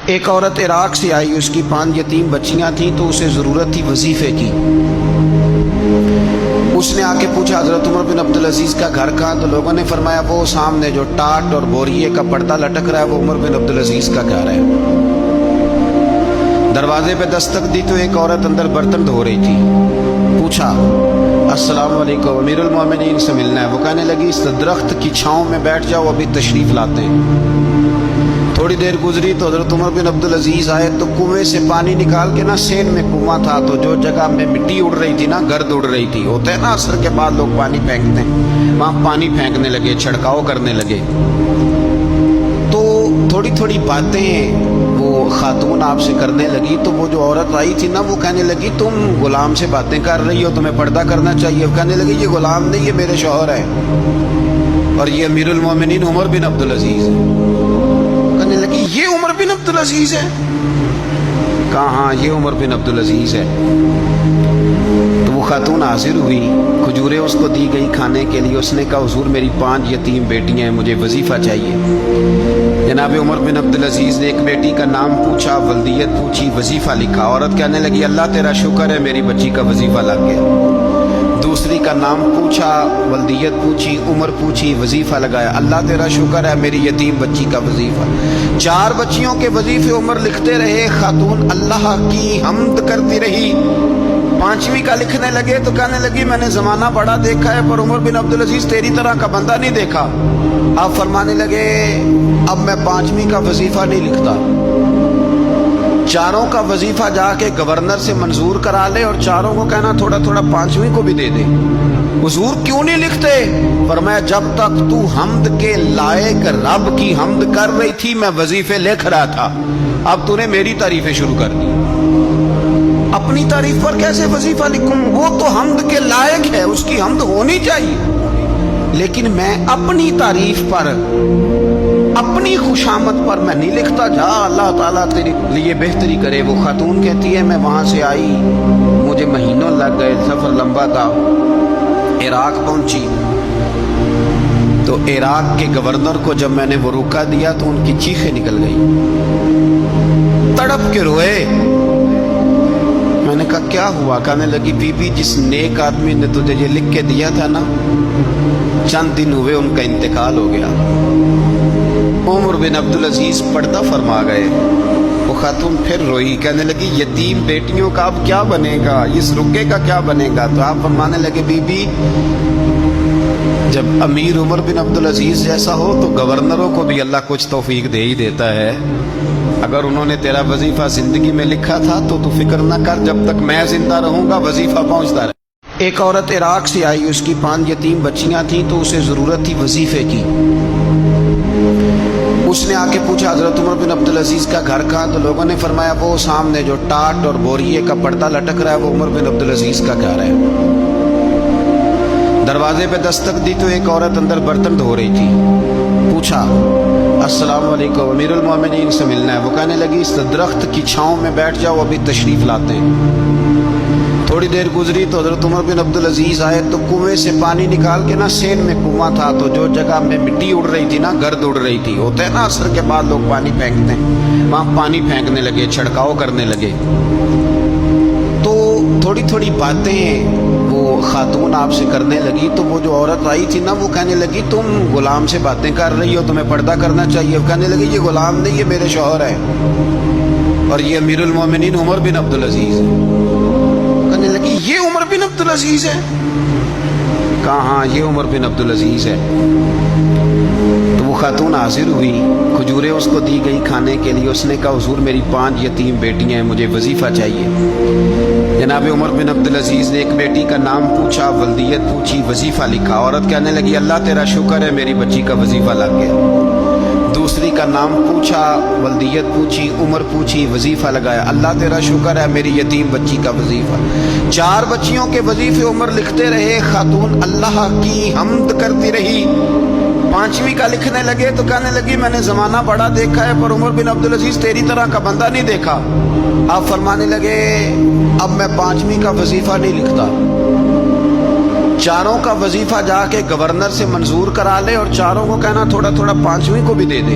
ایک عورت عراق سے آئی، اس کی 5 یتیم بچیاں تھیں تو اسے ضرورت تھی وظیفے کی۔ اس نے آ کے پوچھا حضرت عمر بن عبدالعزیز کا گھر کہاں؟ تو لوگوں نے فرمایا وہ سامنے جو ٹاٹ اور بوریے کا پردہ لٹک رہا ہے وہ عمر بن عبدالعزیز کا گھر ہے۔ دروازے پہ دستک دی تو ایک عورت اندر برتن دھو رہی تھی۔ پوچھا السلام علیکم، امیر المومنین سے ملنا ہے۔ وہ کہنے لگی اس درخت کی چھاؤں میں بیٹھ جاؤ، ابھی تشریف لاتے ہیں۔ تھوڑی دیر گزری تو حضرت عمر بن عبدالعزیز آئے تو کنویں سے پانی نکال کے نا، سین میں کنواں تھا تو جو جگہ میں مٹی اڑ رہی تھی نا، گرد اڑ رہی تھی، ہوتا ہے نا عصر کے بعد لوگ پانی پھینکتے ہیں، وہاں پانی پھینکنے لگے، چھڑکاؤ کرنے لگے۔ تو تھوڑی تھوڑی باتیں وہ خاتون آپ سے کرنے لگی، تو وہ جو عورت آئی تھی نا وہ کہنے لگی تم غلام سے باتیں کر رہی ہو، تمہیں پردہ کرنا چاہیے۔ وہ کہنے لگی یہ غلام نہیں، یہ میرے شوہر ہے اور یہ امیر المومنین عمر بن عبدالعزیز ہے۔ کہنے لگی یہ عمر بن عبدالعزیز ہے؟ کہا ہاں یہ عمر بن عبدالعزیز ہے۔ تو وہ خاتون حاضر ہوئی، کھجوریں اس کو دی گئی کھانے کے لیے۔ اس نے کہا حضور میری 5 یتیم بیٹیاں ہیں، مجھے وظیفہ چاہیے۔ جناب عمر بن عبدالعزیز نے ایک بیٹی کا نام پوچھا، ولدیت پوچھی، وظیفہ لکھا۔ عورت کہنے لگی اللہ تیرا شکر ہے میری بچی کا وظیفہ لگ گیا۔ دوسری کا نام پوچھا، ولدیت پوچھی، عمر پوچھی، وظیفہ لگایا، اللہ تیرا شکر ہے میری یتیم بچی کا وظیفہ۔ 4 بچیوں کے وظیفے عمر لکھتے رہے، خاتون اللہ کی حمد کرتی رہی۔ 5ویں کا لکھنے لگے تو کہنے لگی میں نے زمانہ بڑا دیکھا ہے پر عمر بن عبدالعزیز تیری طرح کا بندہ نہیں دیکھا۔ آپ فرمانے لگے اب میں 5ویں کا وظیفہ نہیں لکھتا، 4 کا وظیفہ جا کے گورنر سے منظور کرا لے اور 4 کو کہنا تھوڑا تھوڑا 5ویں کو بھی دے دے۔ حضور کیوں نہیں لکھتے؟ فرمایا جب تک تو حمد کے لائق رب کی حمد کر رہی تھی میں وظیفے لکھ رہا تھا، اب تو نے میری تعریفیں شروع کر دی۔ اپنی تعریف پر کیسے وظیفہ لکھوں؟ وہ تو حمد کے لائق ہے، اس کی حمد ہونی چاہیے، لیکن میں اپنی تعریف پر، اپنی خوشامد پر میں نہیں لکھتا۔ جا اللہ تعالیٰ تیرے لیے بہتری کرے۔ وہ خاتون کہتی ہے میں وہاں سے آئی، مجھے مہینوں لگ گئے، سفر لمبا تھا، عراق پہنچی تو عراق کے گورنر کو جب میں نے وہ روکا دیا تو ان کی چیخیں نکل گئی، تڑپ کے روئے۔ میں نے کہا کیا ہوا؟ کہنے لگی بی بی جس نیک آدمی نے تجھے یہ لکھ کے دیا تھا نا، چند دن ہوئے ان کا انتقال ہو گیا۔ عمر بن عبدالعزیز پردہ فرما گئے۔ وہ خاتون پھر روئی، کہنے لگی یتیم بیٹیوں کا اب کیا بنے گا، اس رکے کا کیا بنے گا؟ تو آپ فرمانے لگے بی بی جب امیر عمر بن عبدالعزیز جیسا ہو تو گورنروں کو بھی اللہ کچھ توفیق دے ہی دیتا ہے۔ اگر انہوں نے تیرا وظیفہ زندگی میں لکھا تھا تو فکر نہ کر، جب تک میں زندہ رہوں گا وظیفہ پہنچتا رہے۔ ایک عورت عراق سے آئی، اس کی 5 یتیم بچیاں تھیں تو اسے ضرورت تھی وظیفے کی۔ اس نے آ کے پوچھا حضرت عمر بن عبدالعزیز کا گھر کہاں؟ تو لوگوں نے فرمایا وہ سامنے جو ٹاٹ اور بوریے کا پردہ لٹک رہا ہے وہ عمر بن عبدالعزیز کا گھر ہے۔ دروازے پہ دستک دی تو ایک عورت اندر برتن دھو رہی تھی۔ پوچھا السلام علیکم، امیر المومنین سے ملنا ہے۔ وہ کہنے لگی اس درخت کی چھاؤں میں بیٹھ جاؤ، ابھی تشریف لاتے ہیں۔ تھوڑی دیر گزری تو حضرت عمر بن عبدالعزیز آئے تو کنویں سے پانی نکال کے نا، سین میں کنواں تھا تو جو جگہ میں مٹی اڑ رہی تھی نا، گرد اڑ رہی تھی، ہوتا ہے نا عصر کے بعد لوگ پانی پھینکتے ہیں، وہاں پانی پھینکنے لگے، چھڑکاؤ کرنے لگے۔ تو تھوڑی تھوڑی باتیں وہ خاتون آپ سے کرنے لگی، تو وہ جو عورت آئی تھی نا وہ کہنے لگی تم غلام سے باتیں کر رہی ہو، تمہیں پردہ کرنا چاہیے۔ وہ کہنے لگی یہ غلام نہیں، یہ میرے شوہر ہے اور یہ امیر المومنین عمر بن عبدالعزیز ہے۔ کہنے لگی یہ عمر بن عبدالعزیز ہے؟ کہا ہاں یہ عمر بن عبدالعزیز ہے۔ تو وہ خاتون حاضر ہوئی، کھجوریں اس کو دی گئی کھانے کے لیے۔ اس نے کہا حضور میری 5 یتیم بیٹیاں ہیں، مجھے وظیفہ چاہیے۔ جناب عمر بن عبدالعزیز نے ایک بیٹی کا نام پوچھا، ولدیت پوچھی، وظیفہ لکھا۔ عورت کہنے لگی اللہ تیرا شکر ہے میری بچی کا وظیفہ لگ گیا۔ دوسری کا نام پوچھا، ولدیت پوچھی، عمر پوچھی، وظیفہ لگایا، اللہ تیرا شکر ہے میری یتیم بچی کا وظیفہ۔ 4 بچیوں کے وظیفے عمر لکھتے رہے، خاتون اللہ کی حمد کرتی رہی۔ 5ویں کا لکھنے لگے تو کہنے لگی میں نے زمانہ بڑا دیکھا ہے پر عمر بن عبدالعزیز تیری طرح کا بندہ نہیں دیکھا۔ آپ فرمانے لگے اب میں 5ویں کا وظیفہ نہیں لکھتا، 4 کا وظیفہ جا کے گورنر سے منظور کرا لے اور 4 کو کہنا تھوڑا تھوڑا 5ویں کو بھی دے دے۔